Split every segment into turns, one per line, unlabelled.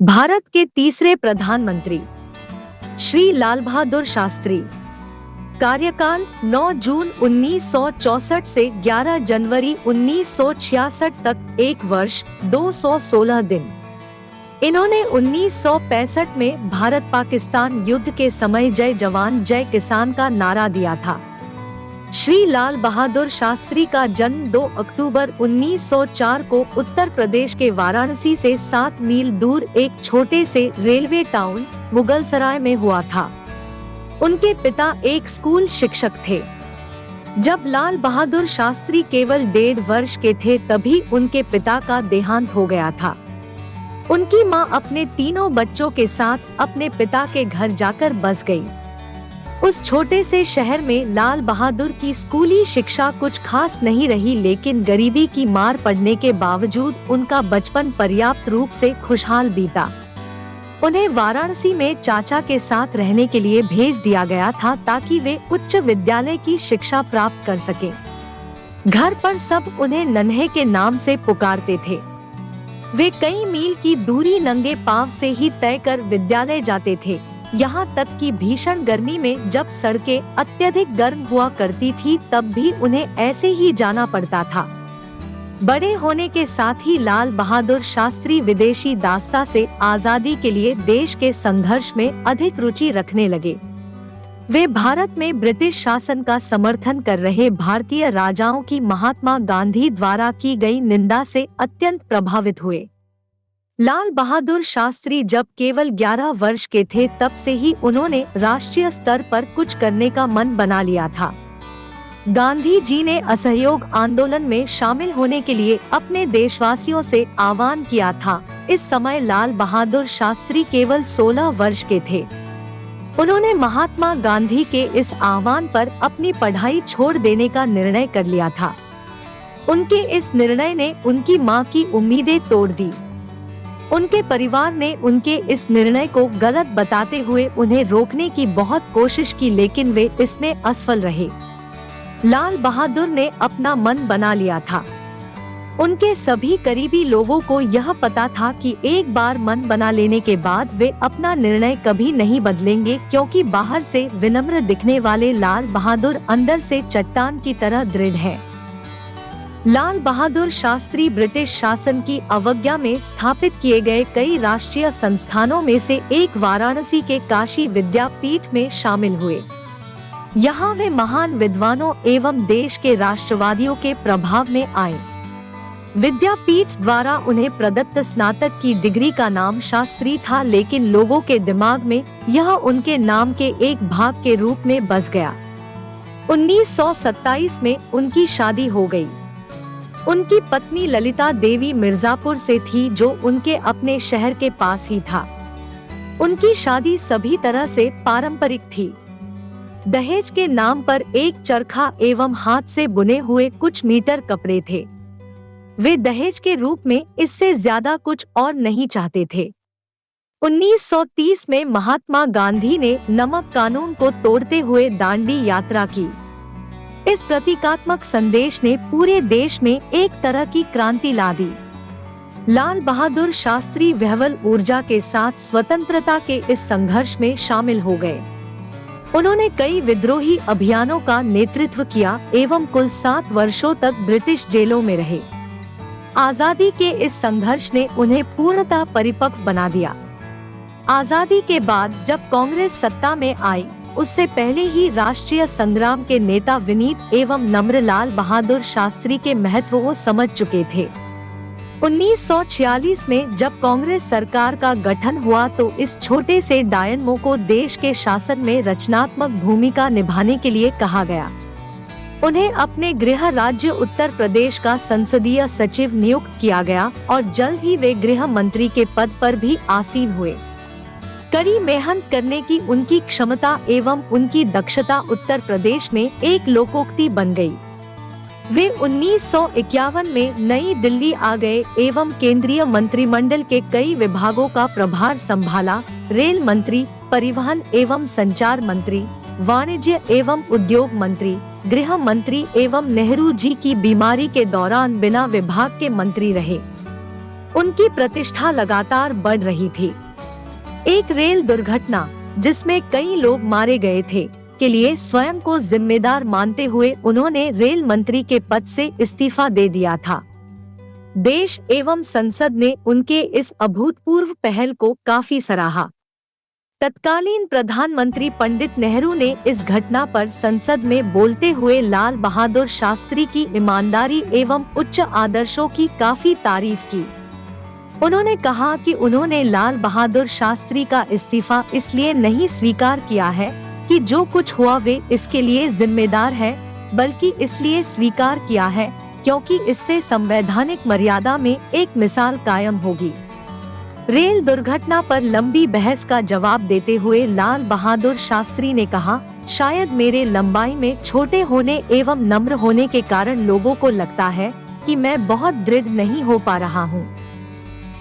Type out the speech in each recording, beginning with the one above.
भारत के तीसरे प्रधानमंत्री श्री लाल बहादुर शास्त्री। कार्यकाल 9 जून 1964 से 11 जनवरी 1966 तक 1 वर्ष 216 दिन। इन्होंने 1965 में भारत पाकिस्तान युद्ध के समय जय जवान जय किसान का नारा दिया था। श्री लाल बहादुर शास्त्री का जन्म 2 अक्टूबर 1904 को उत्तर प्रदेश के वाराणसी से 7 मील दूर एक छोटे से रेलवे टाउन मुगलसराय में हुआ था। उनके पिता एक स्कूल शिक्षक थे। जब लाल बहादुर शास्त्री केवल 1.5 वर्ष के थे तभी उनके पिता का देहांत हो गया था। उनकी मां अपने तीनों बच्चों के साथ अपने पिता के घर जाकर बस गई। उस छोटे से शहर में लाल बहादुर की स्कूली शिक्षा कुछ खास नहीं रही, लेकिन गरीबी की मार पड़ने के बावजूद उनका बचपन पर्याप्त रूप से खुशहाल बीता। उन्हें वाराणसी में चाचा के साथ रहने के लिए भेज दिया गया था ताकि वे उच्च विद्यालय की शिक्षा प्राप्त कर सकें। घर पर सब उन्हें नन्हे के नाम से पुकारते थे। वे कई मील की दूरी नंगे पांव से ही तय कर विद्यालय जाते थे। यहाँ तक कि भीषण गर्मी में जब सड़कें अत्यधिक गर्म हुआ करती थी तब भी उन्हें ऐसे ही जाना पड़ता था। बड़े होने के साथ ही लाल बहादुर शास्त्री विदेशी दास्ता से आजादी के लिए देश के संघर्ष में अधिक रुचि रखने लगे। वे भारत में ब्रिटिश शासन का समर्थन कर रहे भारतीय राजाओं की महात्मा गांधी द्वारा की गई निंदा से अत्यंत प्रभावित हुए। लाल बहादुर शास्त्री जब केवल 11 वर्ष के थे तब से ही उन्होंने राष्ट्रीय स्तर पर कुछ करने का मन बना लिया था। गांधी जी ने असहयोग आंदोलन में शामिल होने के लिए अपने देशवासियों से आह्वान किया था। इस समय लाल बहादुर शास्त्री केवल 16 वर्ष के थे। उन्होंने महात्मा गांधी के इस आह्वान पर अपनी पढ़ाई छोड़ देने का निर्णय कर लिया था। उनके इस निर्णय ने उनकी मां की उम्मीदें तोड़ दी। उनके परिवार ने उनके इस निर्णय को गलत बताते हुए उन्हें रोकने की बहुत कोशिश की, लेकिन वे इसमें असफल रहे। लाल बहादुर ने अपना मन बना लिया था। उनके सभी करीबी लोगों को यह पता था कि एक बार मन बना लेने के बाद वे अपना निर्णय कभी नहीं बदलेंगे, क्योंकि बाहर से विनम्र दिखने वाले लाल बहादुर अंदर से चट्टान की तरह दृढ़ हैं। लाल बहादुर शास्त्री ब्रिटिश शासन की अवज्ञा में स्थापित किए गए कई राष्ट्रीय संस्थानों में से एक वाराणसी के काशी विद्यापीठ में शामिल हुए। यहाँ वे महान विद्वानों एवं देश के राष्ट्रवादियों के प्रभाव में आए। विद्यापीठ द्वारा उन्हें प्रदत्त स्नातक की डिग्री का नाम शास्त्री था, लेकिन लोगों के दिमाग में यह उनके नाम के एक भाग के रूप में बस गया। 1927 में उनकी शादी हो गई। उनकी पत्नी ललिता देवी मिर्जापुर से थी, जो उनके अपने शहर के पास ही था। उनकी शादी सभी तरह से पारंपरिक थी। दहेज के नाम पर एक चरखा एवं हाथ से बुने हुए कुछ मीटर कपड़े थे। वे दहेज के रूप में इससे ज्यादा कुछ और नहीं चाहते थे। 1930 में महात्मा गांधी ने नमक कानून को तोड़ते हुए दांडी यात्रा की। इस प्रतीकात्मक संदेश ने पूरे देश में एक तरह की क्रांति ला दी। लाल बहादुर शास्त्री विह्वल ऊर्जा के साथ स्वतंत्रता के इस संघर्ष में शामिल हो गए। उन्होंने कई विद्रोही अभियानों का नेतृत्व किया एवं कुल 7 वर्षों तक ब्रिटिश जेलों में रहे। आजादी के इस संघर्ष ने उन्हें पूर्णतः परिपक्व बना दिया। आजादी के बाद जब कांग्रेस सत्ता में आई, उससे पहले ही राष्ट्रीय संग्राम के नेता विनीत एवं नम्र लाल बहादुर शास्त्री के महत्व को समझ चुके थे। 1946 में जब कांग्रेस सरकार का गठन हुआ तो इस छोटे से डायनमो को देश के शासन में रचनात्मक भूमिका निभाने के लिए कहा गया। उन्हें अपने गृह राज्य उत्तर प्रदेश का संसदीय सचिव नियुक्त किया गया और जल्द ही वे गृह मंत्री के पद पर भी आसीन हुए। कड़ी मेहनत करने की उनकी क्षमता एवं उनकी दक्षता उत्तर प्रदेश में एक लोकोक्ति बन गई। वे 1951 में नई दिल्ली आ गए एवं केंद्रीय मंत्रिमंडल के कई विभागों का प्रभार संभाला। रेल मंत्री, परिवहन एवं संचार मंत्री, वाणिज्य एवं उद्योग मंत्री, गृह मंत्री एवं नेहरू जी की बीमारी के दौरान बिना विभाग के मंत्री रहे। उनकी प्रतिष्ठा लगातार बढ़ रही थी। एक रेल दुर्घटना जिसमें कई लोग मारे गए थे के लिए स्वयं को जिम्मेदार मानते हुए उन्होंने रेल मंत्री के पद से इस्तीफा दे दिया था। देश एवं संसद ने उनके इस अभूतपूर्व पहल को काफी सराहा। तत्कालीन प्रधानमंत्री पंडित नेहरू ने इस घटना पर संसद में बोलते हुए लाल बहादुर शास्त्री की ईमानदारी एवं उच्च आदर्शों की काफी तारीफ की। उन्होंने कहा कि उन्होंने लाल बहादुर शास्त्री का इस्तीफा इसलिए नहीं स्वीकार किया है कि जो कुछ हुआ वे इसके लिए जिम्मेदार है, बल्कि इसलिए स्वीकार किया है क्योंकि इससे संवैधानिक मर्यादा में एक मिसाल कायम होगी। रेल दुर्घटना पर लंबी बहस का जवाब देते हुए लाल बहादुर शास्त्री ने कहा, शायद मेरे लंबाई में छोटे होने एवं नम्र होने के कारण लोगों को लगता है कि मैं बहुत दृढ़ नहीं हो पा रहा हूँ।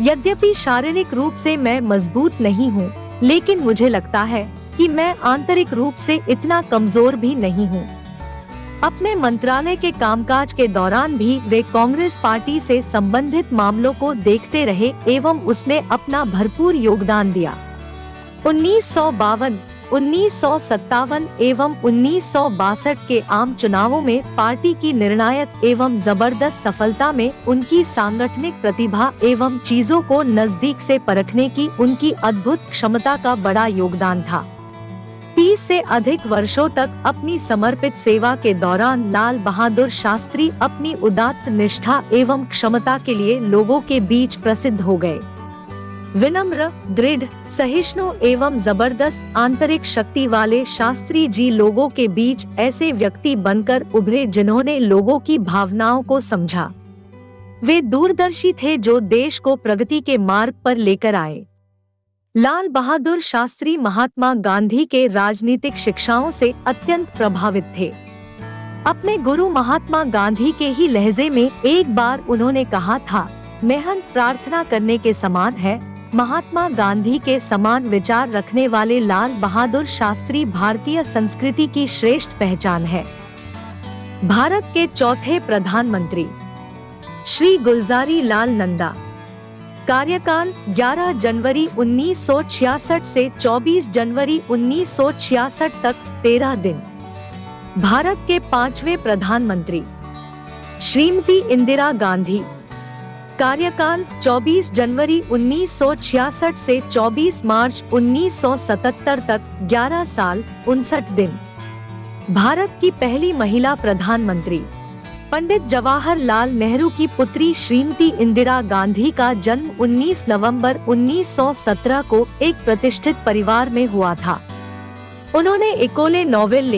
यद्यपि शारीरिक रूप से मैं मजबूत नहीं हूँ, लेकिन मुझे लगता है कि मैं आंतरिक रूप से इतना कमजोर भी नहीं हूँ। अपने मंत्रालय के कामकाज के दौरान भी वे कांग्रेस पार्टी से संबंधित मामलों को देखते रहे एवं उसमें अपना भरपूर योगदान दिया। 1952, 1957 एवं 1962 के आम चुनावों में पार्टी की निर्णायक एवं जबरदस्त सफलता में उनकी सांगठनिक प्रतिभा एवं चीजों को नजदीक से परखने की उनकी अद्भुत क्षमता का बड़ा योगदान था। 30 से अधिक वर्षों तक अपनी समर्पित सेवा के दौरान लाल बहादुर शास्त्री अपनी उदात्त निष्ठा एवं क्षमता के लिए लोगों के बीच प्रसिद्ध हो गए। विनम्र, दृढ़, सहिष्णु एवं जबरदस्त आंतरिक शक्ति वाले शास्त्री जी लोगों के बीच ऐसे व्यक्ति बनकर उभरे जिन्होंने लोगों की भावनाओं को समझा। वे दूरदर्शी थे जो देश को प्रगति के मार्ग पर लेकर आए। लाल बहादुर शास्त्री महात्मा गांधी के राजनीतिक शिक्षाओं से अत्यंत प्रभावित थे। अपने गुरु महात्मा गांधी के ही लहजे में एक बार उन्होंने कहा था, मेहनत प्रार्थना करने के समान है। महात्मा गांधी के समान विचार रखने वाले लाल बहादुर शास्त्री भारतीय संस्कृति की श्रेष्ठ पहचान है। भारत के चौथे प्रधानमंत्री श्री गुलजारी लाल नंदा। कार्यकाल 11 जनवरी 1966 से 24 जनवरी 1966 तक 13 दिन। भारत के पांचवें प्रधानमंत्री श्रीमती इंदिरा गांधी। कार्यकाल 24 जनवरी 1966 से 24 मार्च 1977 तक 11 साल 59 दिन। भारत की पहली महिला प्रधानमंत्री पंडित जवाहरलाल नेहरू की पुत्री श्रीमती इंदिरा गांधी का जन्म 19 नवंबर 1917 को एक प्रतिष्ठित परिवार में हुआ था। उन्होंने Ecole Nouvelle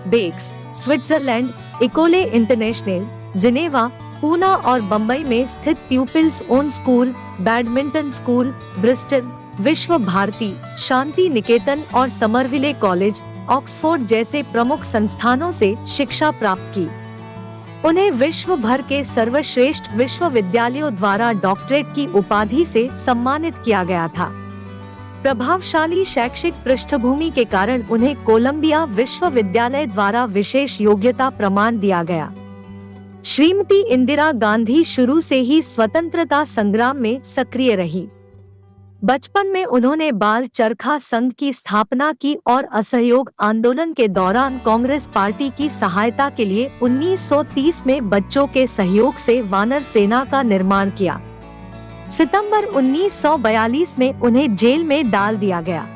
Bex, Switzerland, Ecole International, Geneva, Poona और बम्बई में स्थित Pupils' Own School, Badminton School, Bristol, Vishva Bharati, Shanti Niketan और समरविले कॉलेज, ऑक्सफोर्ड जैसे प्रमुख संस्थानों से शिक्षा प्राप्त की। उन्हें विश्व भर के सर्वश्रेष्ठ विश्वविद्यालयों द्वारा डॉक्टरेट की उपाधि से सम्मानित किया गया था। प्रभावशाली शैक्षिक पृष्ठभूमि के कारण उन्हें कोलंबिया विश्वविद्यालय द्वारा विशेष योग्यता प्रमाण दिया गया। श्रीमती इंदिरा गांधी शुरू से ही स्वतंत्रता संग्राम में सक्रिय रही। बचपन में उन्होंने बाल चरखा संघ की स्थापना की और असहयोग आंदोलन के दौरान कांग्रेस पार्टी की सहायता के लिए 1930 में बच्चों के सहयोग से वानर सेना का निर्माण किया। सितंबर 1942 में उन्हें जेल में डाल दिया गया।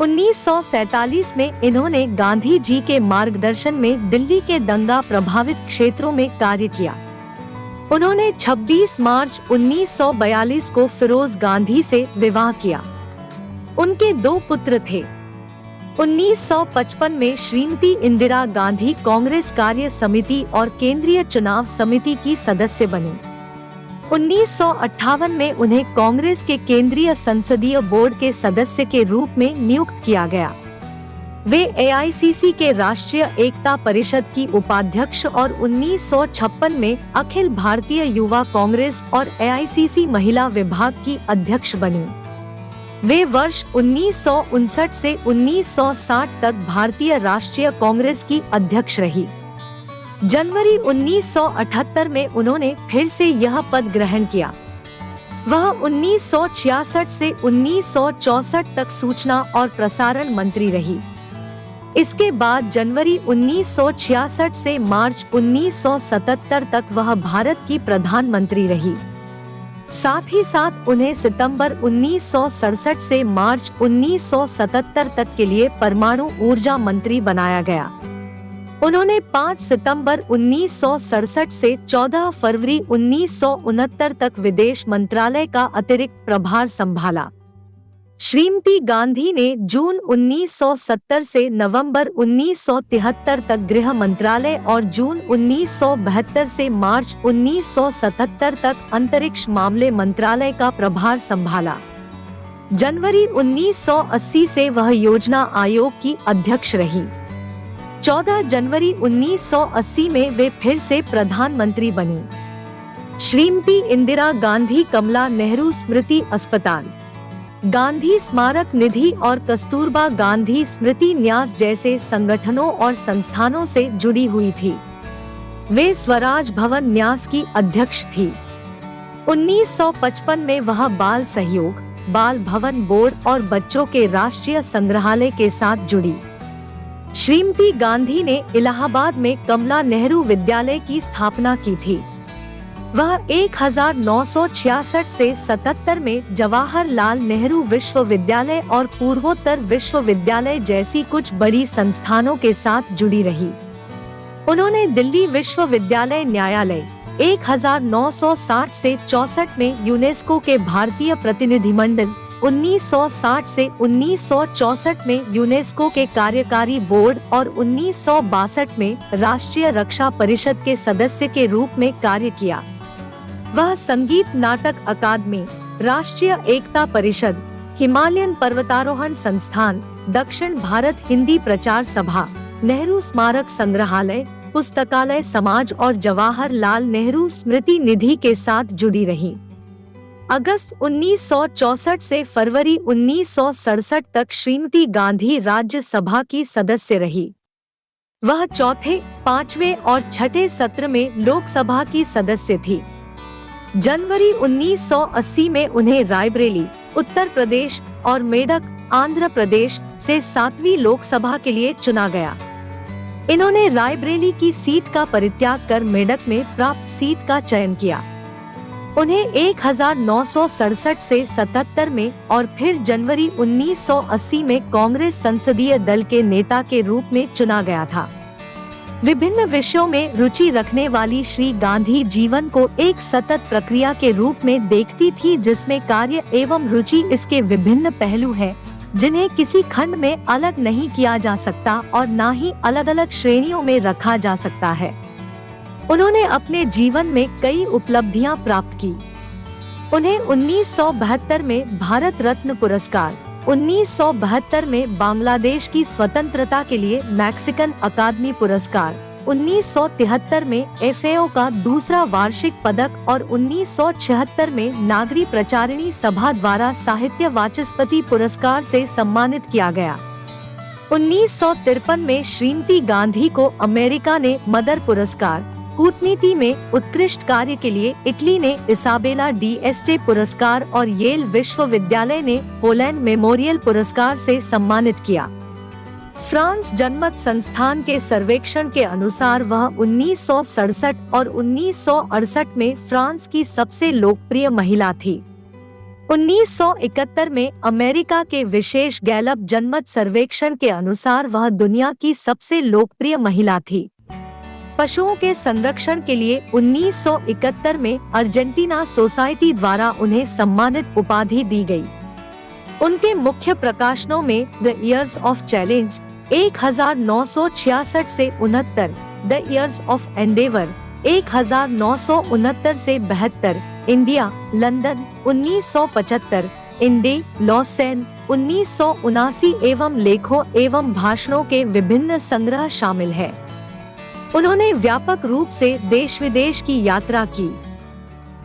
1947 में इन्होंने गांधी जी के मार्गदर्शन में दिल्ली के दंगा प्रभावित क्षेत्रों में कार्य किया। उन्होंने 26 मार्च 1942 को फिरोज गांधी से विवाह किया। उनके 2 पुत्र थे। 1955 में श्रीमती इंदिरा गांधी कांग्रेस कार्य समिति और केंद्रीय चुनाव समिति की सदस्य बनी। 1958 में उन्हें कांग्रेस के केंद्रीय संसदीय बोर्ड के सदस्य के रूप में नियुक्त किया गया। वे एआईसीसी के राष्ट्रीय एकता परिषद की उपाध्यक्ष और 1956 में अखिल भारतीय युवा कांग्रेस और एआईसीसी महिला विभाग की अध्यक्ष बनी। वे वर्ष 1959 से 1960 तक भारतीय राष्ट्रीय कांग्रेस की अध्यक्ष रही। जनवरी 1978 में उन्होंने फिर से यह पद ग्रहण किया। वह 1966 से 1964 तक सूचना और प्रसारण मंत्री रही। इसके बाद जनवरी 1966 से मार्च 1977 तक वह भारत की प्रधानमंत्री रही। साथ ही साथ उन्हें सितंबर 1967 से मार्च 1977 तक के लिए परमाणु ऊर्जा मंत्री बनाया गया। उन्होंने 5 सितंबर 1967 से 14 फरवरी 1969 तक विदेश मंत्रालय का अतिरिक्त प्रभार संभाला। श्रीमती गांधी ने जून 1970 से नवंबर 1973 तक गृह मंत्रालय और जून 1972 से मार्च 1977 तक अंतरिक्ष मामले मंत्रालय का प्रभार संभाला। जनवरी 1980 से वह योजना आयोग की अध्यक्ष रही। 14 जनवरी 1980 में वे फिर से प्रधानमंत्री बनी। श्रीमती इंदिरा गांधी कमला नेहरू स्मृति अस्पताल, गांधी स्मारक निधि और कस्तूरबा गांधी स्मृति न्यास जैसे संगठनों और संस्थानों से जुड़ी हुई थी। वे स्वराज भवन न्यास की अध्यक्ष थी। 1955 में वह बाल सहयोग, बाल भवन बोर्ड और बच्चों के राष्ट्रीय संग्रहालय के साथ जुड़ी। श्रीमती गांधी ने इलाहाबाद में कमला नेहरू विद्यालय की स्थापना की थी। वह 1966 से 77 में जवाहरलाल नेहरू विश्वविद्यालय और पूर्वोत्तर विश्वविद्यालय जैसी कुछ बड़ी संस्थानों के साथ जुड़ी रही। उन्होंने दिल्ली विश्वविद्यालय न्यायालय 1960 से 64 में यूनेस्को के भारतीय प्रतिनिधिमंडल 1960 से 1964 में यूनेस्को के कार्यकारी बोर्ड और 1962 में राष्ट्रीय रक्षा परिषद के सदस्य के रूप में कार्य किया। वह संगीत नाटक अकादमी, राष्ट्रीय एकता परिषद, हिमालयन पर्वतारोहण संस्थान, दक्षिण भारत हिंदी प्रचार सभा, नेहरू स्मारक संग्रहालय, पुस्तकालय समाज और जवाहरलाल नेहरू स्मृति निधि के साथ जुड़ी रही। अगस्त 1964 से फरवरी 1967 तक श्रीमती गांधी राज्यसभा की सदस्य रही। वह चौथे, पांचवें और छठे सत्र में लोकसभा की सदस्य थी। जनवरी 1980 में उन्हें रायबरेली, उत्तर प्रदेश और मेडक, आंध्र प्रदेश से 7वीं लोकसभा के लिए चुना गया। इन्होंने रायबरेली की सीट का परित्याग कर मेडक में प्राप्त सीट का चयन किया। उन्हें 1967 से 77 में और फिर जनवरी 1980 में कांग्रेस संसदीय दल के नेता के रूप में चुना गया था। विभिन्न विषयों में रुचि रखने वाली श्री गांधी जीवन को एक सतत प्रक्रिया के रूप में देखती थी, जिसमें कार्य एवं रुचि इसके विभिन्न पहलू हैं, जिन्हें किसी खंड में अलग नहीं किया जा सकता और न ही अलग अलग श्रेणियों में रखा जा सकता है। उन्होंने अपने जीवन में कई उपलब्धियां प्राप्त की। उन्हें 1972 में भारत रत्न पुरस्कार, 1972 में बांग्लादेश की स्वतंत्रता के लिए मैक्सिकन अकादमी पुरस्कार, 1973 में FAO का दूसरा वार्षिक पदक और 1976 में नागरी प्रचारिणी सभा द्वारा साहित्य वाचस्पति पुरस्कार से सम्मानित किया गया। 1953 में श्रीमती गांधी को अमेरिका ने मदर पुरस्कार, कूटनीति में उत्कृष्ट कार्य के लिए इटली ने इसाबेला डी एस्टे पुरस्कार और येल विश्वविद्यालय ने पोलैंड मेमोरियल पुरस्कार से सम्मानित किया। फ्रांस जनमत संस्थान के सर्वेक्षण के अनुसार वह 1967 और 1968 में फ्रांस की सबसे लोकप्रिय महिला थी। 1971 में अमेरिका के विशेष गैलप जनमत सर्वेक्षण के अनुसार वह दुनिया की सबसे लोकप्रिय महिला थी। पशुओं के संरक्षण के लिए 1971 में अर्जेंटीना सोसाइटी द्वारा उन्हें सम्मानित उपाधि दी गई। उनके मुख्य प्रकाशनों में द इयर्स ऑफ चैलेंज 1966 से 69, द इयर्स ऑफ एंडेवर 1969 से 72, इंडिया लंदन 1975, इंडे लॉसेन 1979 एवं लेखों एवं भाषणों के विभिन्न संग्रह शामिल है। उन्होंने व्यापक रूप से देश विदेश की यात्रा की।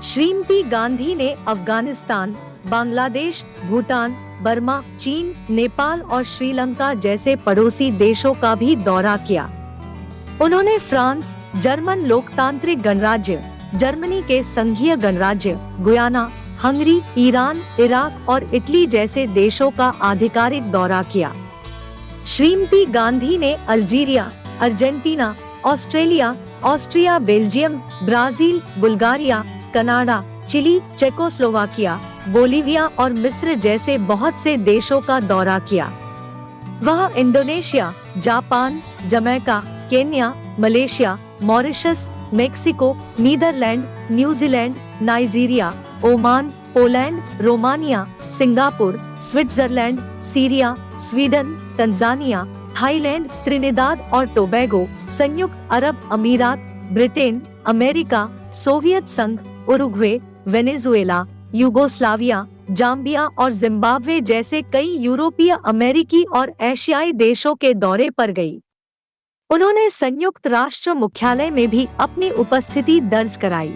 श्रीमती गांधी ने अफगानिस्तान, बांग्लादेश, भूटान, बर्मा, चीन, नेपाल और श्रीलंका जैसे पड़ोसी देशों का भी दौरा किया। उन्होंने फ्रांस, जर्मन लोकतांत्रिक गणराज्य, जर्मनी के संघीय गणराज्य, गुयाना, हंगरी, ईरान, इराक और इटली जैसे देशों का आधिकारिक दौरा किया। श्रीमती गांधी ने Algeria, Argentina, Australia, Austria, Belgium, Brazil, Bulgaria, Canada, Chile, Czechoslovakia, Bolivia और मिस्र जैसे बहुत से देशों का दौरा किया। वह Indonesia, Japan, Jamaica, Kenya, Malaysia, Mauritius, Mexico, Netherland, New Zealand, Nigeria, Oman, Poland, Romania, Singapore, Switzerland, Syria, Sweden, Tanzania, Thailand, Trinidad और टोबैगो, संयुक्त अरब अमीरात, ब्रिटेन, अमेरिका, सोवियत संघ, उरुग्वे, वेनेजुएला, यूगोस्लाविया, जाम्बिया और जिम्बाब्वे जैसे कई यूरोपीय, अमेरिकी और एशियाई देशों के दौरे पर गई। उन्होंने संयुक्त राष्ट्र मुख्यालय में भी अपनी उपस्थिति दर्ज कराई।